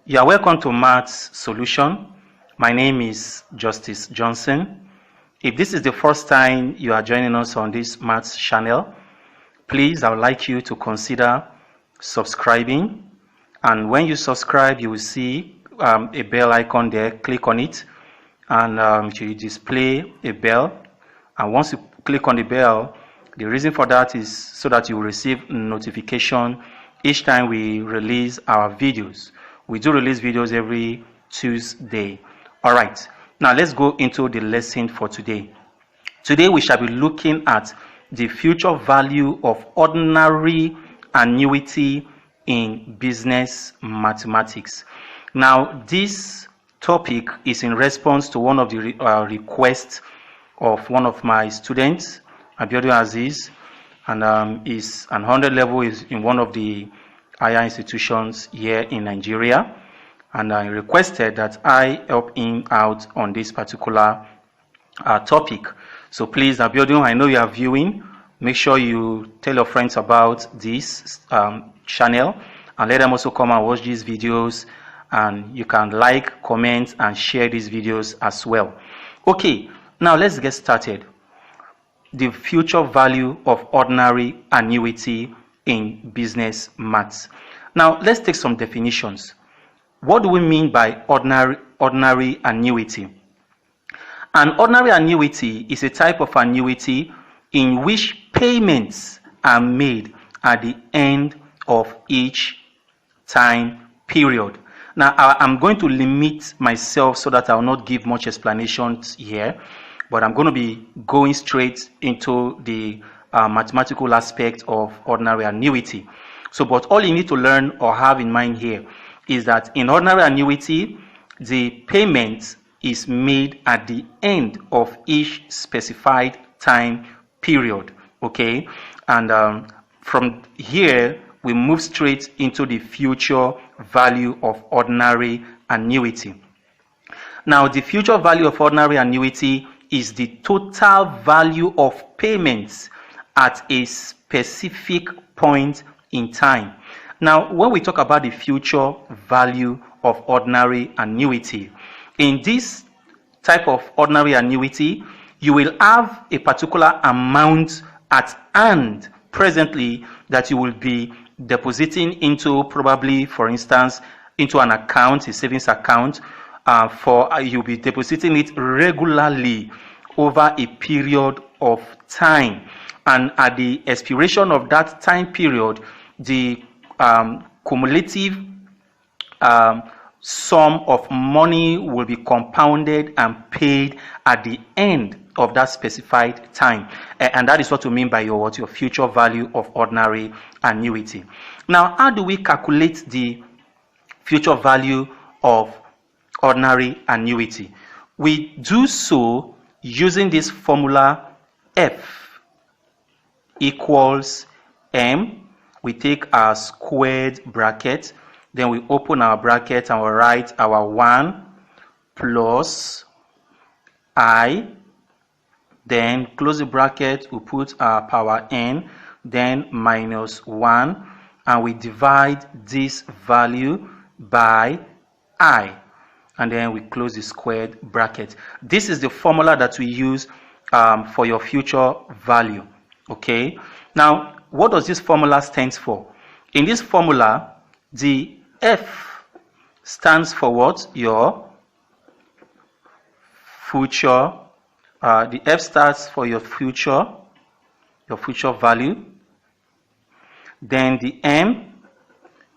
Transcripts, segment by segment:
You are welcome to Maths Solution. My name is Justice Johnson. If this is the first time you are joining us on this Maths channel, please, I would like you to consider subscribing. And when you subscribe, you will see a bell icon there. Click on it, and it will display a bell. And once you click on the bell, the reason for that is so that you will receive notification each time we release our videos. We do release videos every Tuesday. All right, now let's go into the lesson for today. Today we shall be looking at the future value of ordinary annuity in business mathematics. Now, this topic is in response to one of the requests of one of my students, Abiodun Aziz, and is an 100 level is in one of the higher institutions here in Nigeria, and I requested that I help him out on this particular topic. So please, Abiodun, I know you are viewing. Make sure you tell your friends about this channel, and let them also come and watch these videos, and you can like, comment, and share these videos as well. Okay, now let's get started. The future value of ordinary annuity in business maths. Now let's take some definitions. What do we mean by ordinary annuity? An ordinary annuity is a type of annuity in which payments are made at the end of each time period. Now I'm going to limit myself so that I will not give much explanations here, but I'm going to be going straight into the mathematical aspect of ordinary annuity. So, but all you need to learn or have in mind here is that in ordinary annuity, the payment is made at the end of each specified time period. Okay, and from here we move straight into the future value of ordinary annuity. Now, the future value of ordinary annuity is the total value of payments at a specific point in time. Now, when we talk about the future value of ordinary annuity, in this type of ordinary annuity, you will have a particular amount at hand presently that you will be depositing into, probably, for instance, into an account, a savings account, you'll be depositing it regularly over a period of time. And at the expiration of that time period, the cumulative sum of money will be compounded and paid at the end of that specified time. And that is what we mean by your future value of ordinary annuity. Now, how do we calculate the future value of ordinary annuity? We do so using this formula F equals M. We take our squared bracket, then we open our bracket and we write our 1 plus I, then close the bracket, we put our power n, then minus 1, and we divide this value by I, and then we close the squared bracket. This is the formula that we use for your future value. Okay, now what does this formula stand for? In this formula, the F stands for what? Your future. The F stands for your future value. Then the M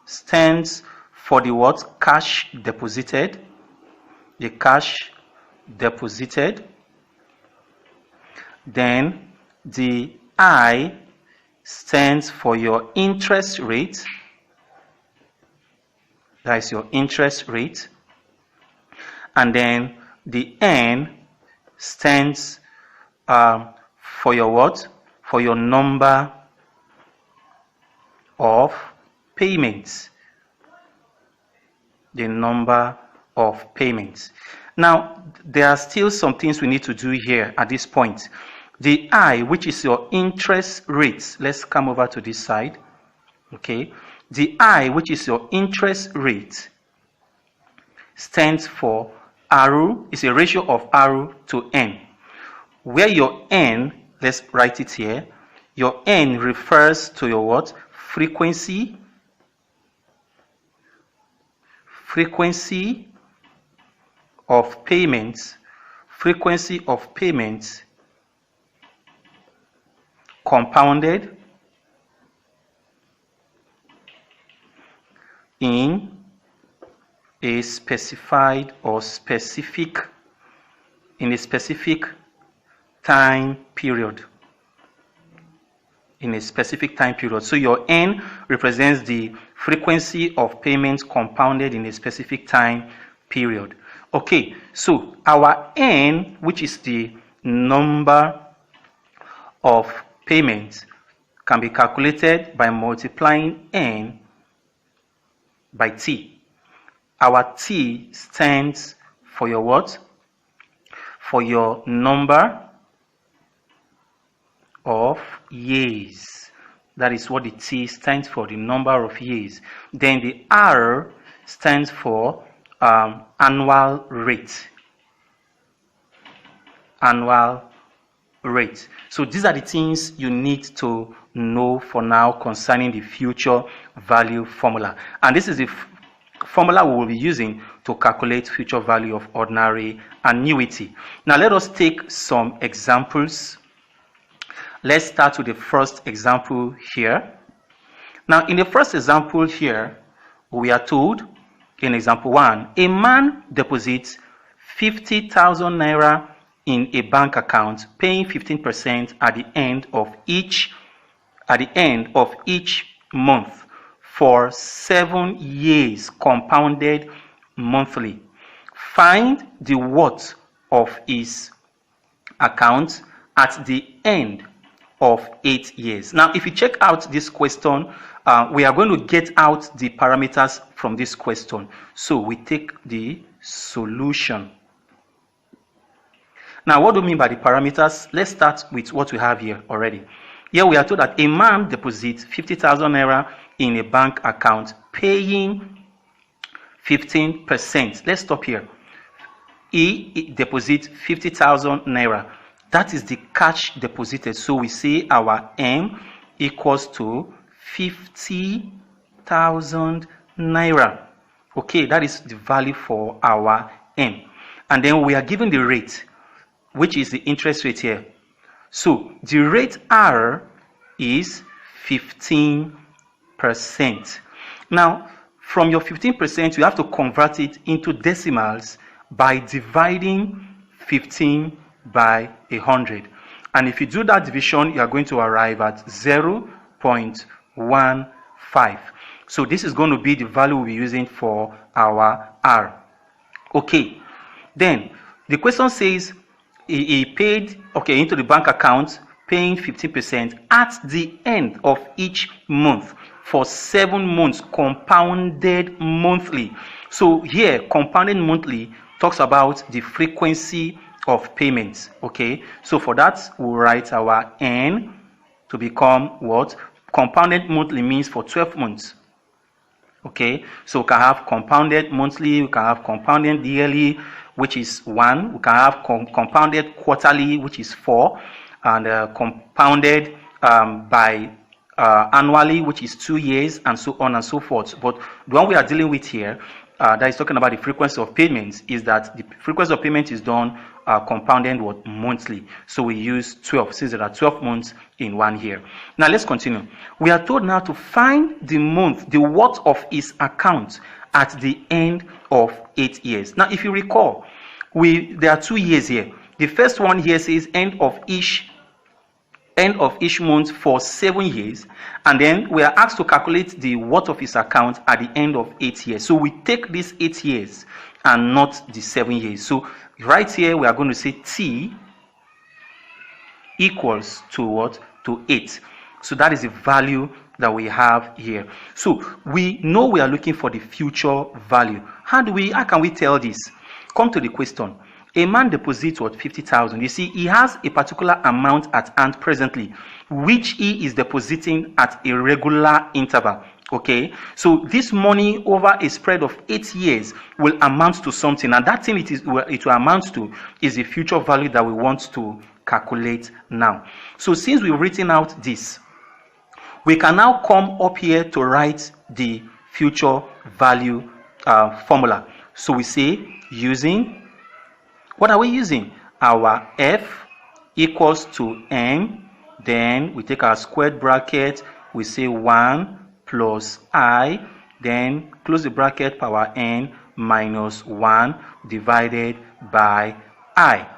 stands for the what? Cash deposited. The cash deposited. Then the I stands for your interest rate. That is your interest rate. And then the N stands for your what? For your number of payments. The number of payments. Now, there are still some things we need to do here at this point. The I, which is your interest rate, let's come over to this side. Okay, the I, which is your interest rate, stands for R, is a ratio of R to N, where your N, let's write it here, your N refers to your what? Frequency of payments, compounded in a specific time period. So your N represents the frequency of payments compounded in a specific time period. Okay, so our N, which is the number of payments, can be calculated by multiplying N by T. Our T stands for your what? For your number of years. That is what the T stands for, the number of years. Then the R stands for annual rate. So these are the things you need to know for now concerning the future value formula. And this is the formula we will be using to calculate future value of ordinary annuity. Now let us take some examples. Let's start with the first example here. Now in the first example here, we are told in example 1, a man deposits 50,000 naira in a bank account, paying 15% at the end of each month for 7 years, compounded monthly. Find the worth of his account at the end of 8 years. Now, if you check out this question, we are going to get out the parameters from this question. So we take the solution. Now, what do we mean by the parameters? Let's start with what we have here already. Here we are told that a man deposits 50,000 naira in a bank account, paying 15%. Let's stop here. He deposits 50,000 naira. That is the cash deposited. So we say our M equals to 50,000 naira. Okay, that is the value for our M. And then we are given the rate, which is the interest rate here. So the rate R is 15%. Now, from your 15%, you have to convert it into decimals by dividing 15 by 100. And if you do that division, you are going to arrive at 0.15. So this is going to be the value we'll be using for our R. Okay. Then the question says he paid into the bank account, paying 15% at the end of each month for 7 months, compounded monthly. So here, compounded monthly talks about the frequency of payments. Okay, so for that we'll write our N to become what? Compounded monthly means for 12 months. Okay, so we can have compounded monthly, we can have compounded yearly, which is 1, we can have compounded quarterly, which is 4, and compounded by annually, which is 2 years, and so on and so forth. But the one we are dealing with here, that is talking about the frequency of payments, is that the frequency of payment is done compounded monthly. So we use 12, since there are 12 months in 1 year. Now let's continue. We are told now to find the worth of his account at the end of 8 years. Now if you recall, there are 2 years here. The first one here says end of each month for 7 years, and then we are asked to calculate the worth of his account at the end of 8 years. So we take these 8 years and not the 7 years. So right here we are going to say T equals to what? To 8. So that is the value that we have here. So we know we are looking for the future value. How can we tell this? Come to the question. A man deposits 50,000. You see, he has a particular amount at hand presently, which he is depositing at a regular interval. Okay, so this money over a spread of 8 years will amount to something, and that thing it will amount to is the future value that we want to calculate now. So since we've written out this, we can now come up here to write the future value formula. So we say using, what are we using? Our f equals to n, then we take our squared bracket, we say 1 plus I, then close the bracket, power n minus 1 divided by I,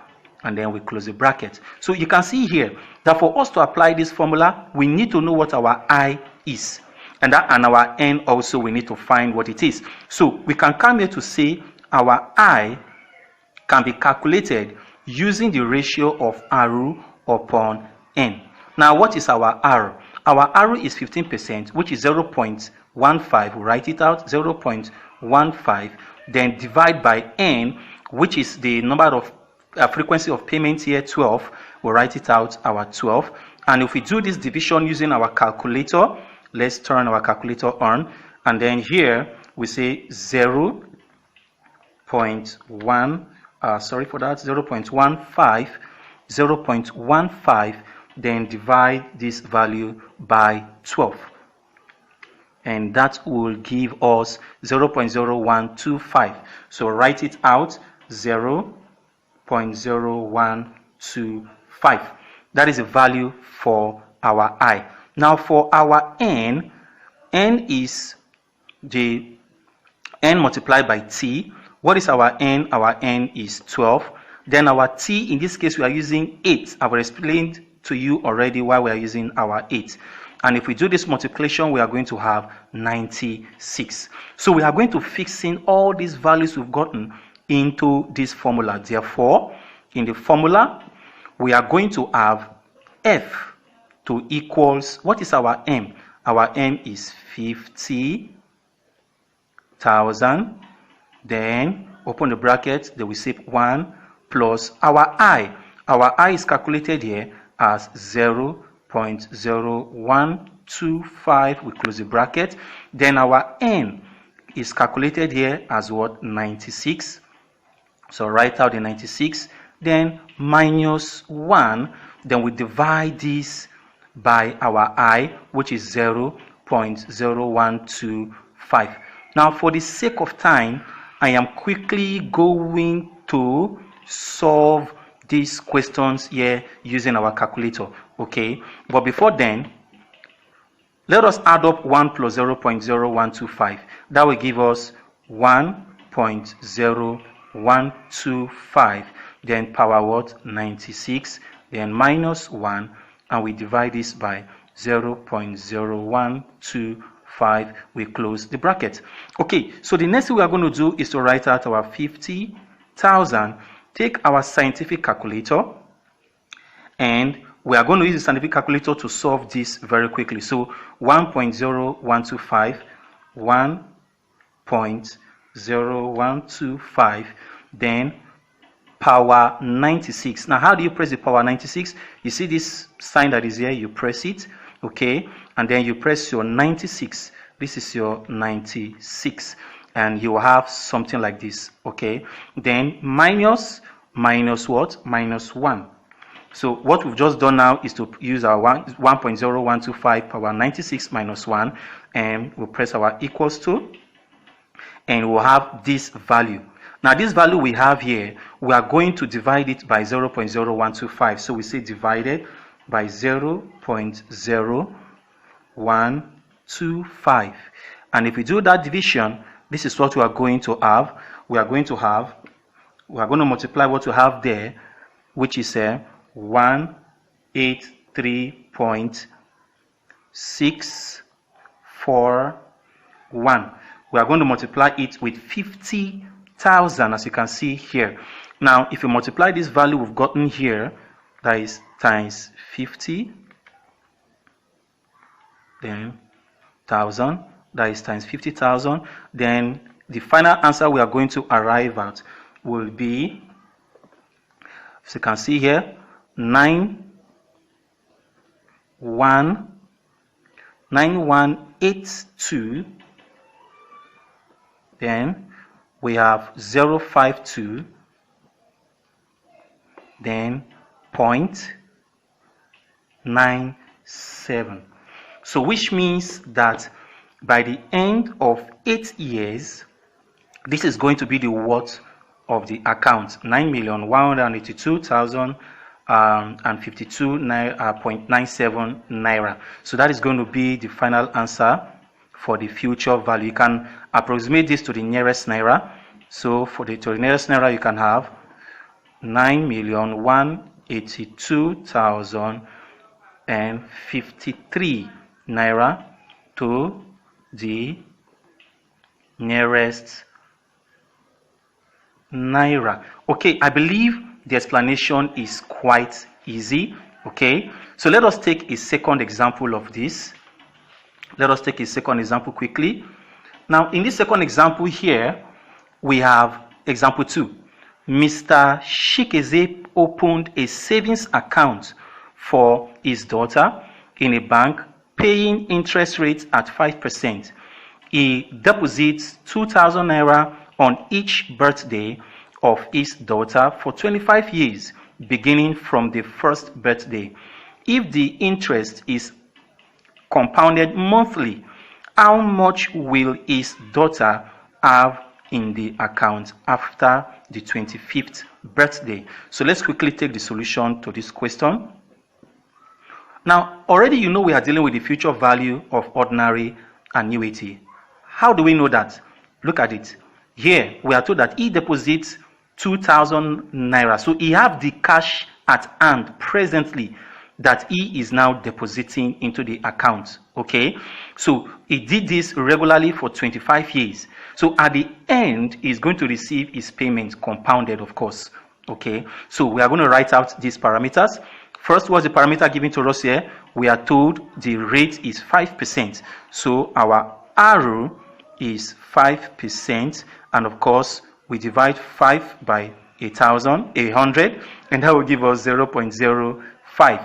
and then we close the bracket. So you can see here that for us to apply this formula, we need to know what our I is, and our n also we need to find what it is. So we can come here to say our I can be calculated using the ratio of R upon n. Now what is our R? Our R is 15%, which is 0.15. We write it out, 0.15. Then divide by n, which is the number of frequency of payments here, 12. We write it out, our 12. And if we do this division using our calculator, let's turn our calculator on. And then here we say 0.1, sorry for that, 0.15, then divide this value by 12, and that will give us 0.0125. So write it out, 0.0125. That is the value for our I. Now for our n is the n multiplied by t. What is our n? Our n is 12. Then our t, in this case we are using 8. I've explained to you already why we are using our 8. And if we do this multiplication, we are going to have 96. So we are going to fix in all these values we've gotten into this formula. Therefore, in the formula, we are going to have f to equals, what is our m? Our m is 50,000. Then open the bracket, then we say 1 plus our I. Our I is calculated here as 0.0125. We close the bracket. Then our n is calculated here as what? 96. So write out the 96. Then minus 1. Then we divide this by our I, which is 0.0125. Now for the sake of time, I am quickly going to solve these questions here using our calculator, okay? But before then, let us add up 1 plus 0.0125. That will give us 1.0125, then power what? 96, then minus 1, and we divide this by 0.0125. We close the bracket. Okay, so the next thing we are going to do is to write out our 50,000. Take our scientific calculator, and we are going to use the scientific calculator to solve this very quickly. So 1.0125, 1.0125, then power 96. Now how do you press the power 96? You see this sign that is here, you press it, okay, and then you press your 96. This is your 96, and you will have something like this, okay. Then minus what? Minus 1. So what we've just done now is to use our 1.0125 power 96 minus 1, and we'll press our equals to, and we'll have this value. Now this value we have here, we are going to divide it by 0.0125. So we say divided by 0.0125. And if we do that division, this is what we are going to have. We are going to multiply what we have there, which is 183.641. We are going to multiply it with 50,000, as you can see here. Now, if you multiply this value we've gotten here, that is times 50, then 1,000, that is times 50,000, then the final answer we are going to arrive at will be, as you can see here, 9,1 9182, then we have 052, then 0.97. So which means that by the end of 8 years, this is going to be the worth of the account, 9,182,052.97 naira. So that is going to be the final answer for the future value. You can approximate this to the nearest naira. So to the nearest naira, you can have 9,182,053 naira to the nearest naira. Okay, I believe the explanation is quite easy. Okay, so let us take a second example of this. Let us take a second example quickly. Now, in this second example here, we have example 2. Mr. Shikeze opened a savings account for his daughter in a bank, paying interest rates at 5%. He deposits 2,000 naira on each birthday of his daughter for 25 years, beginning from the first birthday. If the interest is compounded monthly, how much will his daughter have in the account after the 25th birthday? So let's quickly take the solution to this question. Now, already you know we are dealing with the future value of ordinary annuity. How do we know that? Look at it. Here, we are told that he deposits 2,000 naira. So he have the cash at hand presently that he is now depositing into the account. Okay, so he did this regularly for 25 years. So at the end, he's going to receive his payment compounded, of course. Okay, so we are going to write out these parameters. First, what's the parameter given to us here? We are told the rate is 5%. So our RO is 5%, and of course we divide 5 by 100, and that will give us 0.05.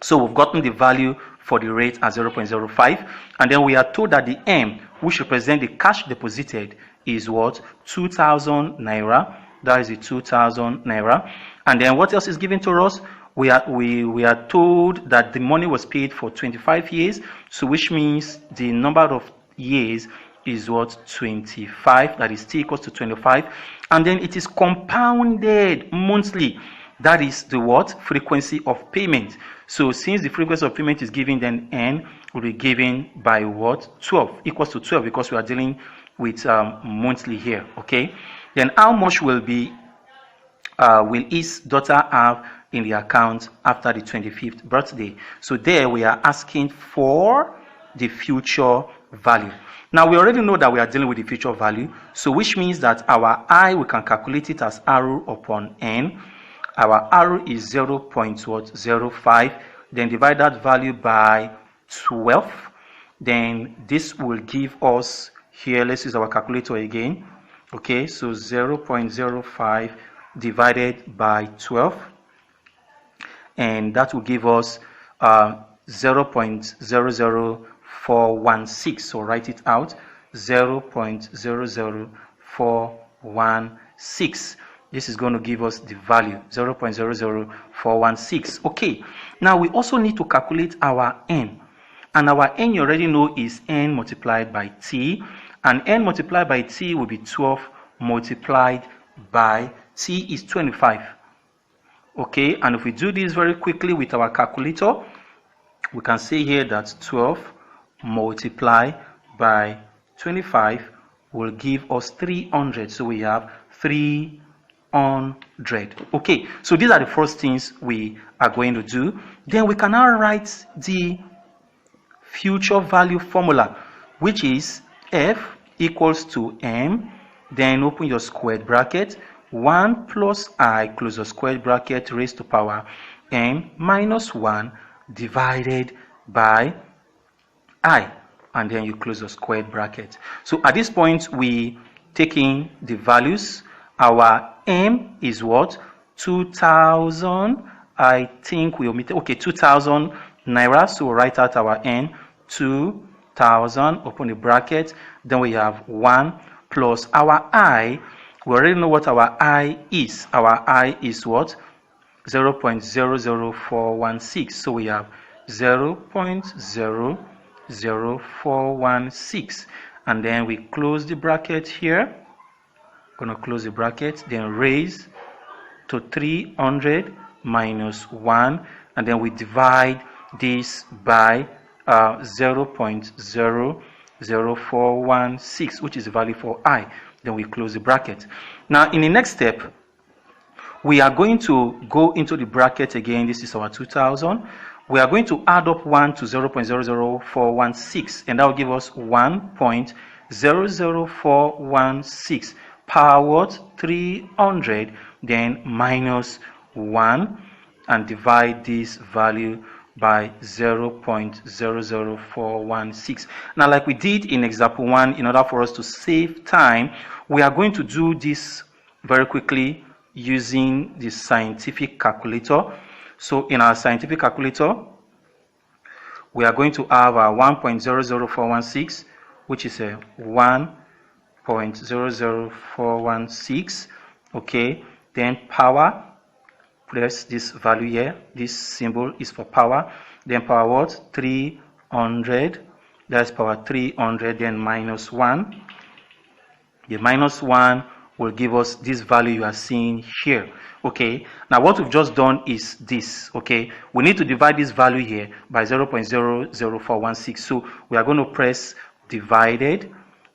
So we've gotten the value for the rate as 0.05, and then we are told that the M, which represents the cash deposited, is what? 2,000 naira. That is the 2,000 naira. And then what else is given to us? We are told that the money was paid for 25 years, so which means the number of years is what? 25. That is t equals to 25, and then it is compounded monthly. That is the what? Frequency of payment. So since the frequency of payment is given, then n will be given by what? 12, equals to 12, because we are dealing with monthly here. Okay, then how much will his daughter have in the account after the 25th birthday? So there we are asking for the future value. Now we already know that we are dealing with the future value, so which means that our I, we can calculate it as R upon n. Our R is 0.05, then divide that value by 12, then this will give us here, let's use our calculator again. Okay, so 0.05 divided by 12, and that will give us 0.00416. So write it out, 0.00416. This is going to give us the value 0.00416. Okay, now we also need to calculate our n, and our n you already know is n multiplied by t, and n multiplied by t will be 12 multiplied by t is 25. Okay, and if we do this very quickly with our calculator, we can say here that 12 multiplied by 25 will give us 300. So we have 300. Okay, so these are the first things we are going to do. Then we can now write the future value formula, which is F equals to M, then open your squared bracket, 1 plus I close your squared bracket raised to power M minus 1 divided by I, and then you close your squared bracket. So at this point we take in the values. Our M is what? 2,000. I think we omitted, okay, 2,000 naira. So we'll write out our N, 2,000, open the bracket, then we have 1 plus our I. We already know what our I is. Our I is what? 0.00416. So we have 0.00416, and then we close the bracket here. Going to close the bracket, then raise to 300 minus 1, and then we divide this by 0.00416, which is the value for I. Then we close the bracket. Now in the next step, we are going to go into the bracket again. This is our 2,000. We are going to add up 1 to 0.00416, and that will give us 1.00416 power what? 300, then minus 1, and divide this value by 0.00416. Now, like we did in example 1, in order for us to save time, we are going to do this very quickly using the scientific calculator. So in our scientific calculator, we are going to have our 1.00416, which is a 1.00416. Okay, then power, press this value here. This symbol is for power. Then power what? 300. That's power 300. Then minus 1. The minus 1 will give us this value you are seeing here. Okay, now what we've just done is this. Okay, we need to divide this value here by 0.00416. So we are going to press divided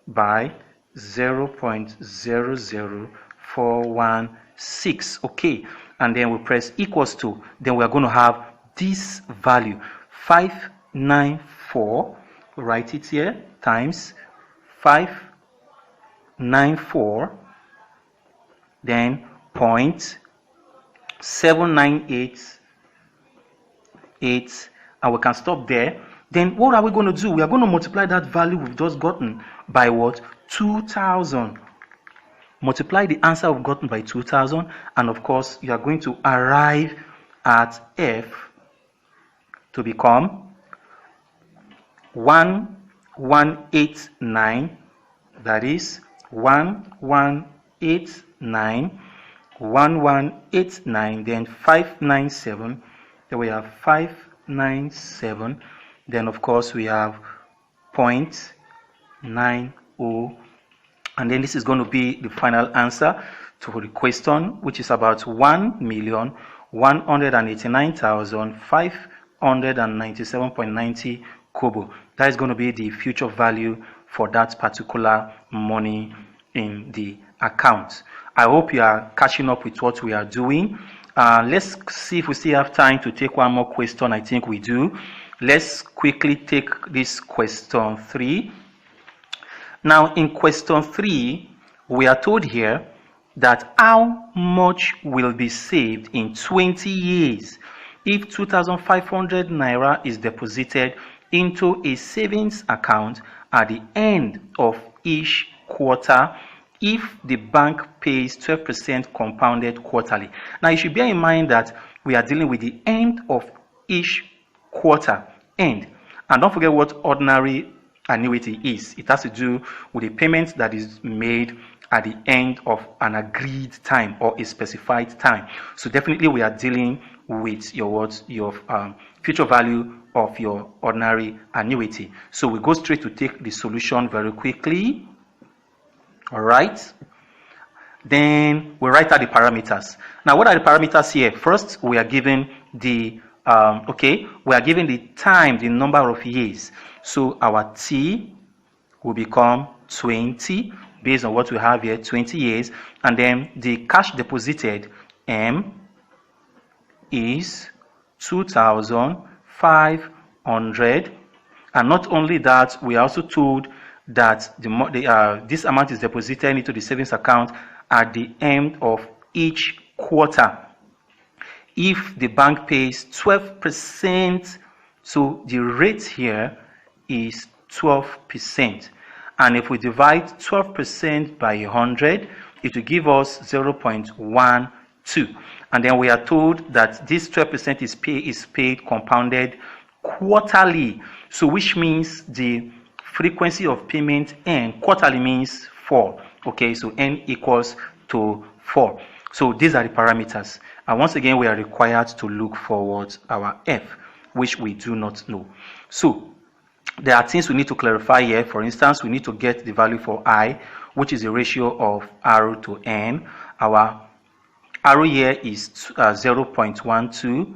by 0.00416. Okay, and then we press equals to, then we are going to have this value 594, write it here, times 594, then 0.7988, and we can stop there. Then what are we going to do? We are going to multiply that value we've just gotten by what? 2,000. Multiply the answer we've gotten by 2,000, and of course you are going to arrive at F to become 1189. That is 1189, then 597, then we have 597, then of course we have 0.90, and then this is going to be the final answer to the question, which is about 1,189,597.90 kobo. That is going to be the future value for that particular money in the account. I hope you are catching up with what we are doing. Let's see if we still have time to take one more question. I think we do. Let's quickly take this question 3. Now in question 3, we are told here that how much will be saved in 20 years if 2,500 naira is deposited into a savings account at the end of each quarter if the bank pays 12% compounded quarterly. Now you should bear in mind that we are dealing with the end of each quarter, end. And don't forget what ordinary annuity is. It has to do with the payment that is made at the end of an agreed time or a specified time. So definitely we are dealing with your future value of your ordinary annuity. So we go straight to take the solution very quickly. All right. Then we write out the parameters. Now, what are the parameters here? First, we are given the we are given the time, the number of years. So our T will become 20 based on what we have here, 20 years, and then the cash deposited M is 2,500, and not only that, we are also told that this amount is deposited into the savings account at the end of each quarter if the bank pays 12%. So the rate here is 12%, and if we divide 12% by 100, it will give us 0.12, and then we are told that this 12% is paid compounded quarterly. So which means the frequency of payment n, quarterly means 4. Okay, so n equals to 4. So these are the parameters. And once again, we are required to look forward our f, which we do not know. So there are things we need to clarify here. For instance, we need to get the value for I, which is the ratio of R to n. Our R here is 0.12.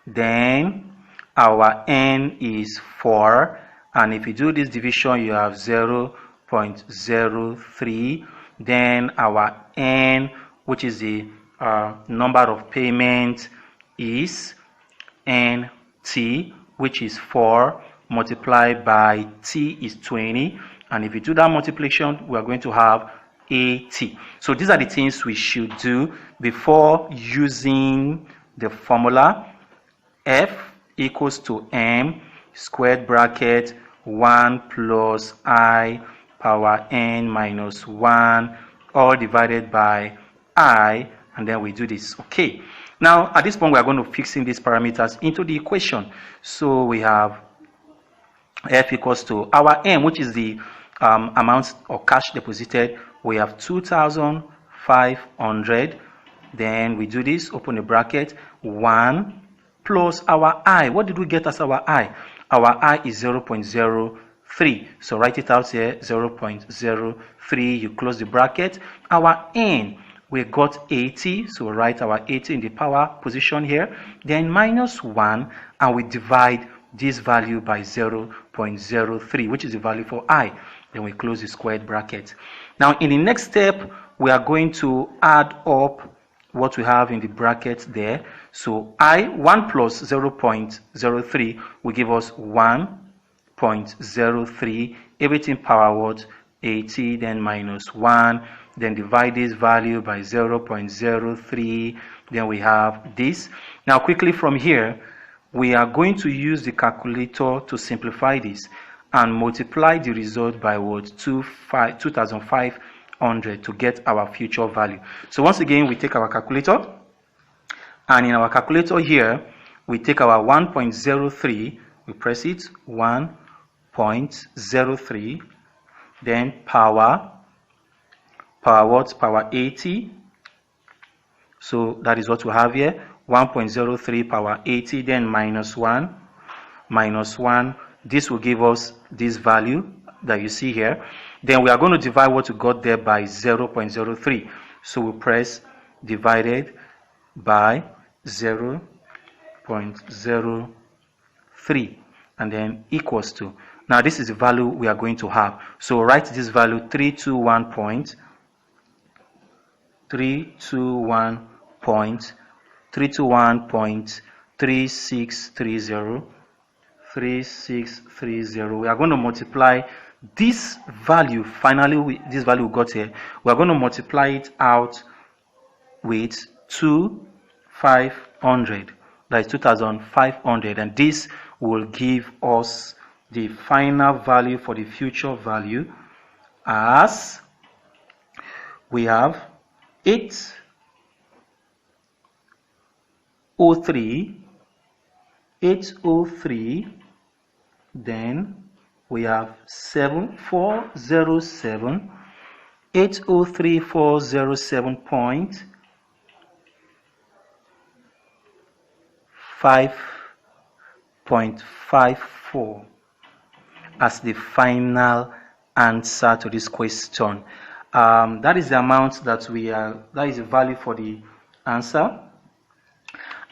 Then our n is 4. And if you do this division, you have 0.03. Then our n, which is the number of payments, is nt, which is 4, multiplied by t is 20. And if you do that multiplication, we are going to have 80. So these are the things we should do before using the formula f equals to m squared bracket 1 plus I power n minus 1 all divided by I, and then we do this. Okay, now at this point we are going to fix in these parameters into the equation. So we have f equals to our m, which is the amount of cash deposited. We have 2,500. Then we do this, open the bracket, 1 plus our I. What did we get as our I? Our I is 0.03. So write it out here, 0.03. You close the bracket. Our n, we got 80. So write our 80 in the power position here. Then minus 1, and we divide this value by 0.03, which is the value for I. Then we close the squared bracket. Now in the next step, we are going to add up what we have in the bracket there. So 1 plus 0.03 will give us 1.03. Everything power what? 80, then minus 1. Then divide this value by 0.03. Then we have this. Now quickly from here, we are going to use the calculator to simplify this and multiply the result by what? 2,500 to get our future value. So once again, we take our calculator, and in our calculator here, we take our 1.03, we press it, 1.03, then power what? Power 80. So that is what we have here, 1.03 power 80, then minus 1. This will give us this value that you see here. Then we are going to divide what we got there by 0.03. So we press divided by 0.03 and then equals to. Now this is the value we are going to have. So write this value 321.3630. We are going to multiply this value, finally this value we got here, we are going to multiply it out with 2,500. That is 2,500, and this will give us the final value for the future value as we have 803, then we have 407, 803,407.5.54 as the final answer to this question. That is the amount that that is the value for the answer.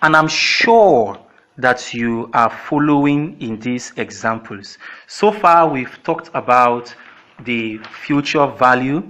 And I'm sure that you are following in these examples. So far, we've talked about the future value